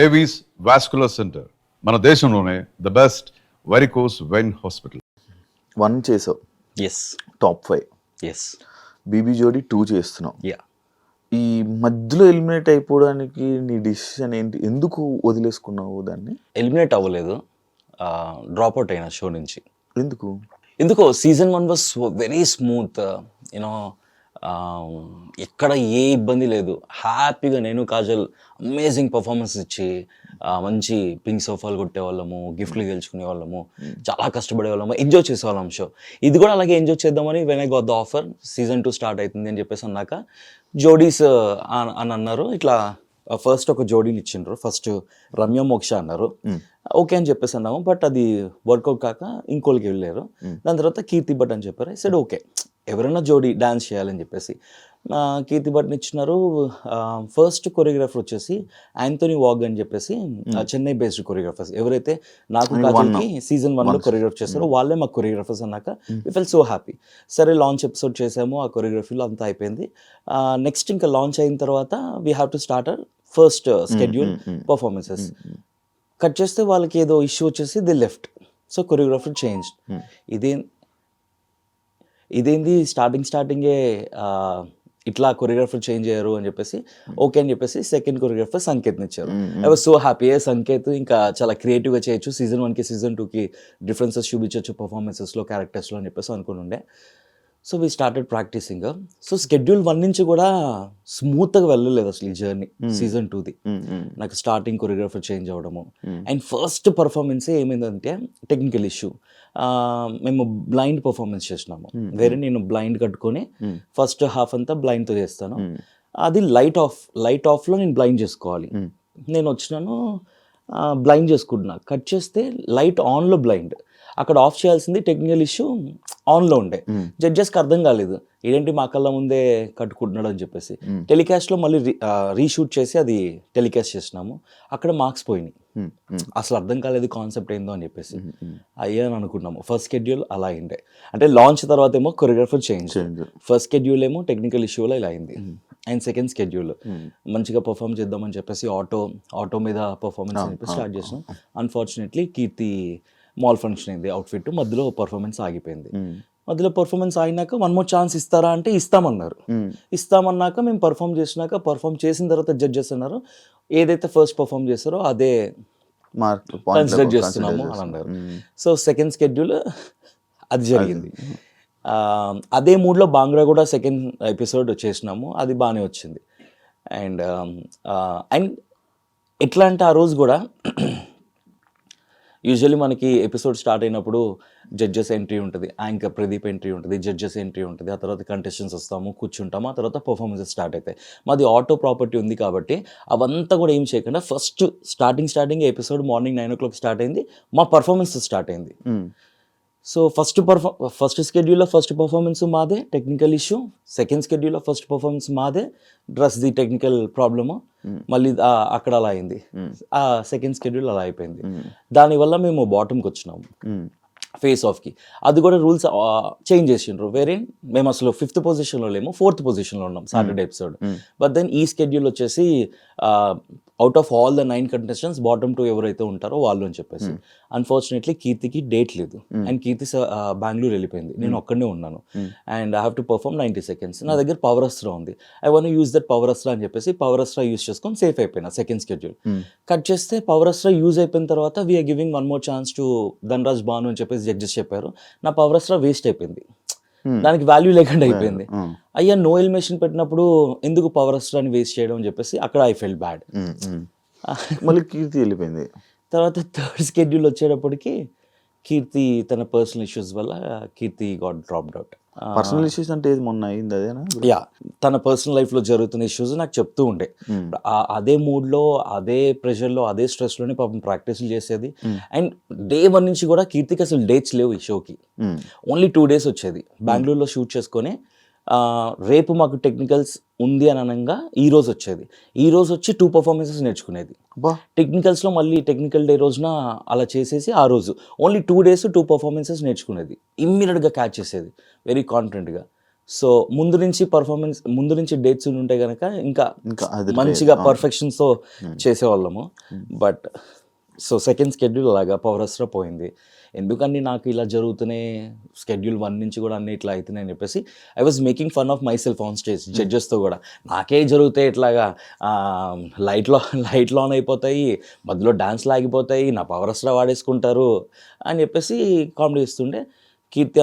Avis vascular centre మన దేశంలోనే the best varicose vein hospital. 1 చేసావు, ఎస్ టాప్ 5. ఎస్ బీబీ జోడి 2 చేస్తున్నావు. యా ఈ మధ్యలో ఎలిమినేట్ అయిపోవడానికి నీ డిసిషన్ ఏంటి? ఎందుకు వదిలేసుకున్నావు దాన్ని? ఎలిమినేట్ అవ్వలేదు, డ్రాప్ అవుట్ అయిన షో నుంచి. ఎందుకు? ఎందుకో season 1 was very smooth, you know ఎక్కడ ఏ ఇబ్బంది లేదు. హ్యాపీగా నేను కాజల్ అమేజింగ్ పర్ఫార్మెన్స్ ఇచ్చి మంచి పింక్ సోఫాలు కొట్టేవాళ్ళము, గిఫ్ట్లు గెలుచుకునే వాళ్ళము, చాలా కష్టపడే వాళ్ళము, ఎంజాయ్ చేసేవాళ్ళం షో. ఇది కూడా అలాగే ఎంజాయ్ చేద్దామని when I got the offer season 2 start అవుతుంది అని చెప్పేసి అన్నాక జోడీస్ అని అన్నారు. ఇట్లా ఫస్ట్ ఒక జోడీని ఇచ్చిండ్రు, ఫస్ట్ రమ్య మోక్ష అన్నారు. ఓకే అని చెప్పేసి అన్నాము, బట్ అది వర్కౌట్ కాక ఇంకోళ్ళకి వెళ్ళారు. దాని తర్వాత కీర్తి భట్ అని చెప్పారు. సరే ఓకే, ఎవరైనా జోడీ డాన్స్ చేయాలని చెప్పేసి కీర్తి భట్ని ఇచ్చినారు. ఫస్ట్ కొరియోగ్రాఫర్ వచ్చేసి యాంథోనీ వాగ్ అని చెప్పేసి చెన్నై బేస్డ్ కొరియోగ్రాఫర్స్, ఎవరైతే నాకు కాజల్కి సీజన్ 1లో కొరియోగ్రాఫ్ చేస్తారో వాళ్ళే మాకు కొరియోగ్రాఫర్స్ అన్నాక వి ఫెల్ సో హ్యాపీ. సరే లాంచ్ ఎపిసోడ్ చేసాము, ఆ కొరియోగ్రఫీలో అంతా అయిపోయింది. నెక్స్ట్ ఇంకా లాంచ్ అయిన తర్వాత we have to start our first schedule performances. Cut చేస్తే వాళ్ళకి ఏదో ఇష్యూ వచ్చేసి the left, so choreographer change. ఇదేంది స్టార్టింగే ఇట్లా కొరియోగ్రాఫర్ చేంజ్ అయ్యారు అని చెప్పేసి ఓకే అని చెప్పేసి సెకండ్ కొరియోగ్రాఫర్ సంకేత్ని ఇచ్చారు. I was so happy. Sanket ఇంకా చాలా క్రియేటివ్గా చేయొచ్చు, సీజన్ 1కి సీజన్ 2కి డిఫరెన్సెస్ చూపించవచ్చు పర్ఫార్మెన్సెస్లో, క్యారెక్టర్స్లో అని చెప్పేసి అనుకుని ఉండే. So we started practising. So schedule 1 నుంచి కూడా స్మూత్గా వెళ్ళలేదు అసలు ఈ జర్నీ. సీజన్ 2ది నాకు స్టార్టింగ్ కొరియోగ్రాఫర్ చేంజ్ అవ్వడము అండ్ ఫస్ట్ పర్ఫార్మెన్సే ఏమైందంటే టెక్నికల్ ఇష్యూ. మేము బ్లైండ్ పర్ఫార్మెన్స్ చేసినాము, వేరే నేను బ్లైండ్ కట్టుకొని ఫస్ట్ హాఫ్ అంతా బ్లైండ్తో చేస్తాను. అది లైట్ ఆఫ్లో నేను బ్లైండ్ చేసుకోవాలి. నేను వచ్చినాను బ్లైండ్ చేసుకుంటున్నా, కట్ చేస్తే లైట్ ఆన్లో బ్లైండ్, అక్కడ ఆఫ్ చేయాల్సింది టెక్నికల్ ఇష్యూ ఆన్లో ఉండే. జడ్జెస్కి అర్థం కాలేదు ఏంటి మా కళ్ళ ముందే కట్టుకుంటున్నాడు అని చెప్పేసి. టెలికాస్ట్లో మళ్ళీ రీషూట్ చేసి అది టెలికాస్ట్ చేసినాము, అక్కడ మార్క్స్ పోయినాయి. అసలు అర్థం కాలేదు కాన్సెప్ట్ ఏందో అని చెప్పేసి అయ్యని అనుకున్నాము. ఫస్ట్ షెడ్యూల్ అలా అయిండే, అంటే లాంచ్ తర్వాత ఏమో కొరియోగ్రాఫర్ చేంజ్, ఫస్ట్ షెడ్యూల్ ఏమో టెక్నికల్ ఇష్యూలో ఇలా అయింది. అండ్ సెకండ్ షెడ్యూల్ మంచిగా పర్ఫామ్ చేద్దామని చెప్పేసి ఆటో మీద పర్ఫార్మెన్స్ అని చెప్పి స్టార్ట్ చేసినాం. అన్ఫార్చునేట్లీ కీర్తి మాల్ ఫంక్షన్ అయింది, అవుట్ఫిట్ మధ్యలో పర్ఫార్మెన్స్ ఆగిపోయింది. మధ్యలో పర్ఫార్మెన్స్ అయినాక 1 more ఛాన్స్ ఇస్తారా అంటే ఇస్తామన్నారు. ఇస్తామన్నాక మేము పర్ఫామ్ చేసిన తర్వాత జడ్జెస్ అన్నారు ఏదైతే ఫస్ట్ పర్ఫామ్ చేస్తారో అదే కన్సిడర్ చేస్తున్నాము అని అన్నారు. సో సెకండ్ షెడ్యూల్ అది జరిగింది. అదే మూడ్లో బాంగ్రా కూడా సెకండ్ ఎపిసోడ్ చేసినాము, అది బాగానే వచ్చింది. అండ్ ఎట్లా అంటే ఆ రోజు కూడా యూజువల్లీ మనకి ఎపిసోడ్ స్టార్ట్ అయినప్పుడు జడ్జెస్ ఎంట్రీ ఉంటుంది, యాంకర్ ప్రదీప్ ఎంట్రీ ఉంటుంది, జడ్జెస్ ఎంట్రీ ఉంటుంది, ఆ తర్వాత కంటెస్టెంట్స్ వస్తాము, కూర్చుంటాము, ఆ తర్వాత పర్ఫార్మెన్సెస్ స్టార్ట్ అవుతాయి. మాది ఆటో ప్రాపర్టీ ఉంది కాబట్టి అవంతా కూడా ఏం చేయకుండా first starting episode morning 9 o'clock start అయింది, మా పర్ఫార్మెన్స్ స్టార్ట్ అయింది. సో ఫస్ట్ షెడ్యూల్లో ఫస్ట్ పర్ఫార్మెన్స్ మాదే, టెక్నికల్ ఇష్యూ. సెకండ్ షెడ్యూల్లో ఫస్ట్ పర్ఫార్మెన్స్ మాదే, ది టెక్నికల్ ప్రాబ్లము. మళ్ళీ అక్కడ అలా అయింది. ఆ సెకండ్ షెడ్యూల్ అలా అయిపోయింది. దానివల్ల మేము బాటమ్కి వచ్చినాము ఫేస్ ఆఫ్కి. అది కూడా రూల్స్ చేంజ్ చేసిండ్రు. వేరే మేము అసలు 5th పొజిషన్లో లేము, 4th పొజిషన్లో ఉన్నాం సాటర్డే ఎపిసోడ్. బట్ దెన్ ఈ షెడ్యూల్ వచ్చేసి out of all the 9 contestants bottom 2 ఎవరైతే ఉంటారో వాళ్ళు అని చెప్పేసి. అన్ఫార్చునేట్లీ కీర్తికి డేట్ లేదు అండ్ కీర్తి బెంగళూరు వెళ్ళిపోయింది, నేను ఒక్కడనే ఉన్నాను. And I have to perform 90 seconds. నా దగ్గర పవర్ అస్త్రా ఉంది, I want use that power Astra అని చెప్పేసి పవర్ అస్త్రా యూజ్ చేసుకొని సేఫ్ అయిపోయినా. సెకండ్ షెడ్యూల్ కట్ చేస్తే పవర్ అస్త్రా యూజ్ అయిపోయిన తర్వాత we are giving 1 more chance to Dhanraj Bhanu అని చెప్పేసి జడ్జెస్ చెప్పారు. నా పవర్ అస్త్రా వేస్ట్ అయిపోయింది, దానికి వాల్యూ లేకుండా అయిపోయింది. అయ్యా నో ఎలిమినేషన్ పెట్టినప్పుడు ఎందుకు పవర్ అస్త్రాన్ని వేస్ట్ చేయడం అని చెప్పేసి అక్కడ ఐ ఫెల్ట్ బ్యాడ్. మళ్ళీ కీర్తి వెళ్ళిపోయింది. తర్వాత థర్డ్ షెడ్యూల్ వచ్చేటప్పటికి కీర్తి తన పర్సనల్ ఇష్యూస్ వల్ల Keerthi got dropped out. Personal issues అంటే ఏది మొన్న అయింది అదేనా? యా, తన పర్సనల్ లైఫ్లో జరుగుతున్న ఇష్యూస్ నాకు చెప్తూ ఉండే. అదే మూడ్లో, అదే ప్రెషర్లో, అదే స్ట్రెస్లోనే పాపం ప్రాక్టీస్లు చేసేది. అండ్ డే 1 నుంచి కూడా కీర్తికి అసలు డేట్స్ లేవు ఈ షోకి, ఓన్లీ 2 days వచ్చేది. బెంగళూరులో షూట్ చేసుకొని రేపు మాకు టెక్నికల్స్ ఉంది అని అనగా ఈ రోజు వచ్చేది. ఈ రోజు వచ్చి 2 performances నేర్చుకునేది. టెక్నికల్స్లో మళ్ళీ టెక్నికల్ డే రోజున అలా చేసేసి ఆ రోజు ఓన్లీ 2 days 2 performances నేర్చుకునేది. ఇమ్మీడియట్గా క్యాచ్ చేసేది వెరీ కాన్ఫిడెంట్గా. సో ముందు నుంచి డేట్స్ ఉంటే కనుక ఇంకా ఇంకా అది మంచిగా పర్ఫెక్షన్స్తో చేసేవాళ్ళము. బట్ సో సెకండ్ స్కెడ్యూల్ అలాగా పవర్స్లో పోయింది. ఎందుకని నాకు ఇలా జరుగుతున్నాయి, స్కెడ్యూల్ 1 నుంచి కూడా అన్ని ఇట్లా అవుతున్నాయి అని చెప్పేసి I was making fun of myself on stage జడ్జెస్తో కూడా. నాకే జరుగుతాయి ఇట్లాగా, లైట్ ఆన్ అయిపోతాయి, మధ్యలో డాన్స్లు ఆగిపోతాయి, నా పవర్స్లో వాడేసుకుంటారు అని చెప్పేసి కామెడీ ఇస్తుండే. కీర్తి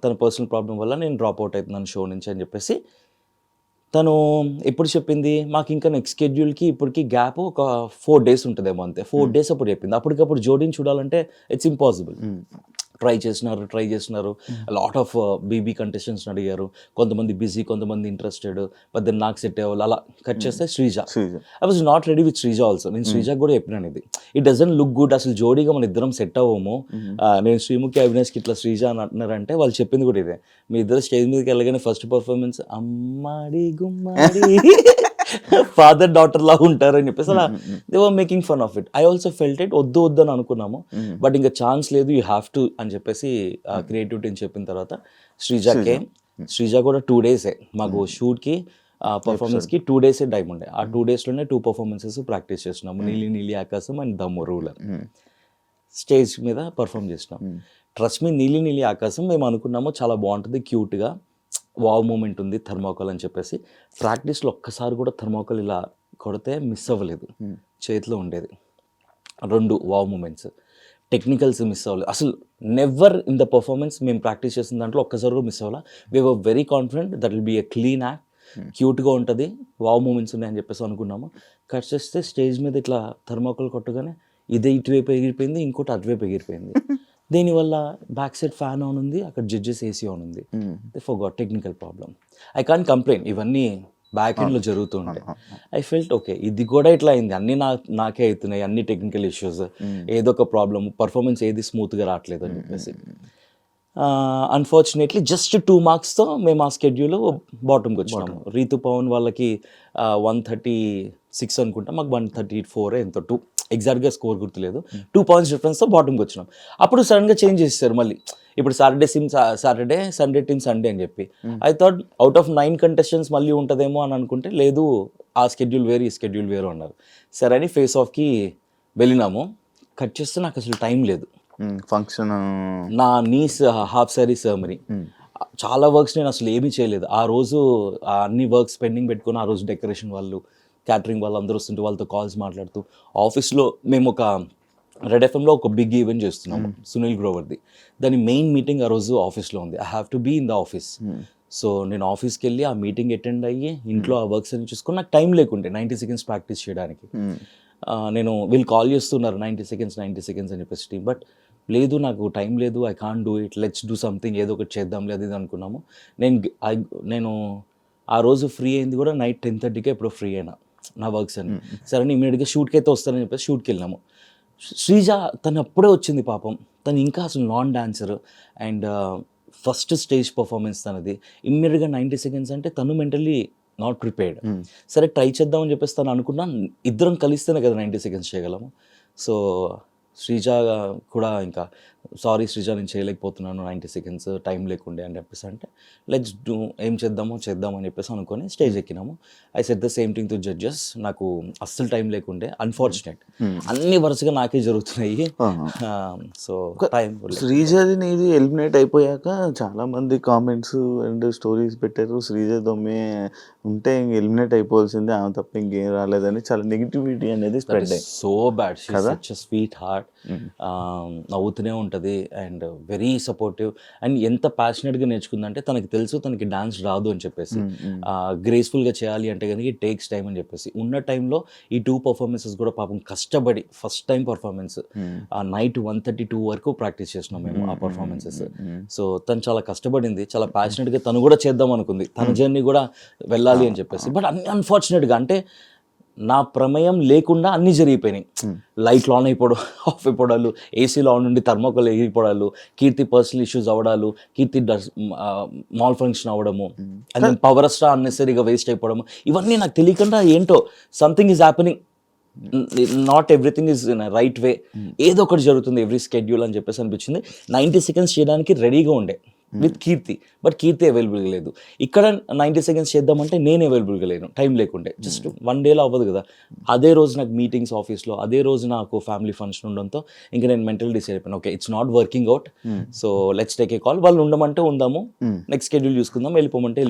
తన పర్సనల్ ప్రాబ్లం వల్ల నేను డ్రాప్ అవుట్ అవుతున్నాను షో నుంచి అని చెప్పేసి తను ఎప్పుడు చెప్పింది. మాకు ఇంకా నెక్స్ట్ స్కెడ్యూల్కి ఇప్పటికి గ్యాప్ ఒక 4 days ఉంటుందేమో అంతే. 4 days అప్పుడు చెప్పింది. అప్పటికప్పుడు జోడీని చూడాలంటే ఇట్స్ ఇంపాసిబుల్. ట్రై చేసినారు. లాట్ ఆఫ్ బీబీ కంటెస్టెంట్స్ అడిగారు. కొంతమంది బిజీ, కొంతమంది ఇంట్రెస్టెడ్. బట్ దెన్ నాకు సెట్ అయ్యేవాళ్ళు. అలా కట్ చేస్తే Sreeja. I was not ready with Sreeja also. నేను శ్రీజకు కూడా చెప్పినాను ఇది. ఇట్ డజంట్ లుక్ గుడ్, అసలు జోడీగా మన ఇద్దరం సెట్ అవ్వము. నేను శ్రీముఖి అవినాష్కి ఇట్లా శ్రీజ అని అంటున్నారంటే వాళ్ళు చెప్పింది కూడా ఇదే. మీ ఇద్దరు స్టేజ్ మీదకి వెళ్ళగానే ఫస్ట్ పర్ఫార్మెన్స్ అమ్మాడి గుమ్మాడి ఫాదర్ డాటర్ లాగా ఉంటారు అని చెప్పేసి అలా they were making fun of it. I also felt it. వద్దు అని అనుకున్నాము. బట్ ఇంకా ఛాన్స్ లేదు, యూ హ్యావ్ టు అని చెప్పేసి క్రియేటివ్ టీమ్ చెప్పిన తర్వాత శ్రీజ కూడా 2 days మాకు షూట్కి పర్ఫార్మెన్స్కి 2 days టైం ఉండే. ఆ 2 daysలోనే 2 performances ప్రాక్టీస్ చేస్తున్నాము. నీలి ఆకాశం అండ్ దమ్ము రూలర్ స్టేజ్ మీద పర్ఫామ్ చేసినాం. ట్రస్ట్ మీ నీలి ఆకాశం మేము అనుకున్నాము చాలా బాగుంటుంది, క్యూట్గా వావ్ మూమెంట్ ఉంది, థర్మాకోల్ అని చెప్పేసి. ప్రాక్టీస్లో ఒక్కసారి కూడా థర్మాకోల్ ఇలా కొడితే మిస్ అవ్వలేదు, చేతిలో ఉండేది. 2 వావ్ మూమెంట్స్, టెక్నికల్స్ మిస్ అవ్వలేదు అసలు. నెవర్ ఇన్ ద పర్ఫార్మెన్స్ మేము ప్రాక్టీస్ చేసిన దాంట్లో ఒక్కసారి కూడా మిస్ అవ్వాలా. We were very confident that will be a clean act, క్యూట్గా ఉంటుంది, వావ్ మూమెంట్స్ ఉన్నాయని చెప్పేసి అనుకున్నాము. కట్ చేస్తే స్టేజ్ మీద ఇట్లా థర్మాకోల్ కొట్టగానే ఇదే ఇటువైపు ఎగిరిపోయింది, ఇంకోటి అటువైపు ఎగిరిపోయింది. దీనివల్ల బ్యాక్ సైడ్ ఫ్యాన్ ఆన్ ఉంది, అక్కడ జడ్జెస్ ఏసీ ఆన్ ఉంది. For got technical problem. I can't complaint, ఇవన్నీ బ్యాక్ ఎండ్లో జరుగుతుంటాయి. ఐ ఫెల్ట్ ఓకే ఇది కూడా ఇట్లా అయింది, అన్నీ నాకే అవుతున్నాయి, అన్ని టెక్నికల్ ఇష్యూస్, ఏదో ఒక ప్రాబ్లమ్, పర్ఫార్మెన్స్ ఏది స్మూత్గా రావట్లేదు అని చెప్పేసి. అన్ఫార్చునేట్లీ జస్ట్ 2 marksతో మేము ఆ స్కెడ్యూల్ బాటమ్కి వచ్చినాము. రీతు పవన్ వాళ్ళకి 136 అనుకుంటా, మాకు 134 ఎంతో 2 ఎగ్జాక్ట్గా స్కోర్ గుర్తులేదు. 2 points డిఫరెన్స్తో బాటమ్కి వచ్చినాం. అప్పుడు సడన్గా చేంజ్ చేస్తారు మళ్ళీ. ఇప్పుడు సాటర్డే సండే టీమ్ సండే అని చెప్పి. I thought out of 9 contestants మళ్ళీ ఉంటుందేమో అని అనుకుంటే లేదు, ఆ స్కెడ్యూల్ వేరు ఈ స్కెడ్యూల్ వేరు అన్నారు. సరే అని ఫేస్ ఆఫ్కి వెళ్ళినాము. కట్ చేస్తే నాకు అసలు టైం లేదు. ఫంక్షన్ నా నీస్ హాఫ్ సారీ సెరమనీ, చాలా వర్క్స్ నేను అసలు ఏమీ చేయలేదు ఆ రోజు. అన్ని వర్క్స్ పెండింగ్ పెట్టుకుని ఆ రోజు డెకరేషన్ వాళ్ళు, క్యాటరింగ్ వాళ్ళు అందరూ వస్తుంటే వాళ్ళతో కాల్స్ మాట్లాడుతూ, ఆఫీస్లో మేము ఒక రెడ్ ఎఫ్ఎంలో ఒక బిగ్ ఈవెంట్ చేస్తున్నాము సునీల్ గ్రోవర్ది. దాని మెయిన్ మీటింగ్ ఆ రోజు ఆఫీస్లో ఉంది. I have to be in the office. So నేను ఆఫీస్కి వెళ్ళి ఆ మీటింగ్ అటెండ్ అయ్యి ఇంట్లో ఆ వర్క్స్ అని చూసుకొని నాకు టైం లేకుంటే 90 seconds ప్రాక్టీస్ చేయడానికి. నేను వీళ్ళు కాల్ చేస్తున్నారు 90 seconds అని చెప్పేసి టీమ్. బట్ లేదు, నాకు టైం లేదు, I can't do it, let's do something, ఏదో ఒకటి చేద్దాం లేదు ఇది అనుకున్నాము. నేను ఆ రోజు ఫ్రీ అయింది కూడా నైట్ 10:30కే ఎప్పుడో ఫ్రీ అయినా నా వర్క్స్ అని. సరే ఇమీడియట్గా షూట్కి అయితే వస్తానని చెప్పేసి షూట్కి వెళ్ళినాము. శ్రీజ తను అప్పుడే వచ్చింది పాపం. తను ఇంకా అసలు non dancer and first stage performance తనది. ఇమ్మీడియట్గా 90 seconds అంటే తను మెంటల్లీ నాట్ ప్రిపేర్డ్. సరే ట్రై చేద్దామని చెప్పేసి తను అనుకున్నాను, ఇద్దరం కలిస్తేనే కదా 90 seconds చేయగలము. సో శ్రీజ కూడా ఇంకా సారీ శ్రీజ నేను చేయలేకపోతున్నాను 90 seconds టైం లేకుండే అని చెప్పేసి అంటే లెట్స్ డూ, ఏం చేద్దాం అని చెప్పేసి అనుకొని స్టేజ్ ఎక్కినాము. I said the same thing to judges. నాకు అస్సలు టైం లేకుండే, అన్ఫార్చునేట్ అన్ని వరుసగా నాకే జరుగుతున్నాయి. సో టైం శ్రీజది నీది ఎలిమినేట్ అయిపోయాక చాలా మంది కామెంట్స్ అండ్ స్టోరీస్ పెట్టారు. శ్రీజ దొమ్మే ఉంటే ఇంక ఎలిమినేట్ అయిపోవాల్సిందే, ఆమె తప్ప ఇంకేం రాలేదని చాలా నెగిటివిటీ అనేది స్ప్రెడ్ అయ్యి. So bad. She is such a sweet heart. నవ్వుతూనే ఉంటుంది అండ్ వెరీ సపోర్టివ్. అండ్ ఎంత ప్యాషనెట్గా నేర్చుకుందంటే తనకి తెలుసు తనకి డాన్స్ రాదు అని చెప్పేసి, గ్రేస్ఫుల్గా చేయాలి అంటే కనుక ఇట్ టేక్స్ టైం అని చెప్పేసి. ఉన్న టైంలో ఈ 2 performances కూడా పాపం కష్టపడి ఫస్ట్ టైం పర్ఫార్మెన్స్ నైట్ 1:32 వరకు ప్రాక్టీస్ చేసినాం మేము ఆ పర్ఫార్మెన్సెస్. సో తను చాలా కష్టపడింది, చాలా ప్యాషనెట్గా తను కూడా చేద్దాం అనుకుంది, తన జర్నీ కూడా వెళ్ళాలి అని చెప్పేసి. బట్ అన్ఫార్చునేట్గా అంటే నా ప్రమేయం లేకుండా అన్నీ జరిగిపోయినాయి. లైట్లు ఆన్ అయిపోవడం, ఆఫ్ అయిపోవడాలు, ఏసీలో ఆన్ నుండి థర్మాకోల్ ఎగిరిపోవడాలు, కీర్తి పర్సనల్ ఇష్యూస్ అవ్వడాలు, కీర్తి మాల్ ఫంక్షన్ అవ్వడము, అండ్ దెన్ పవర్ స్టార్ అన్నెసరీగా వేస్ట్ అయిపోవడము, ఇవన్నీ నాకు తెలియకుండా ఏంటో something is happening, not everything is in right way, ఏదో ఒకటి జరుగుతుంది ఎవ్రీ స్కెడ్యూల్ అని చెప్పేసి అనిపించింది. 90 seconds చేయడానికి రెడీగా ఉండే విత్ కీర్తి, బట్ కీర్తి అవైలబుల్గా లేదు. ఇక్కడ 90 seconds చేద్దామంటే నేను అవైలబుల్గా లేను, టైం లేకుండే. జస్ట్ 1 dayలో అవ్వదు కదా. అదే రోజు నాకు మీటింగ్స్ ఆఫీస్లో, అదే రోజు నాకు ఫ్యామిలీ ఫంక్షన్ ఉండడంతో ఇంకా నేను మెంటల్ డిసైడ్ అయిపోయాను, okay it's not working out, so let's take a call. వాళ్ళు ఉండమంటే ఉందాము, నెక్స్ట్ షెడ్యూల్ చూసుకుందాం, వెళ్ళిపోమంటే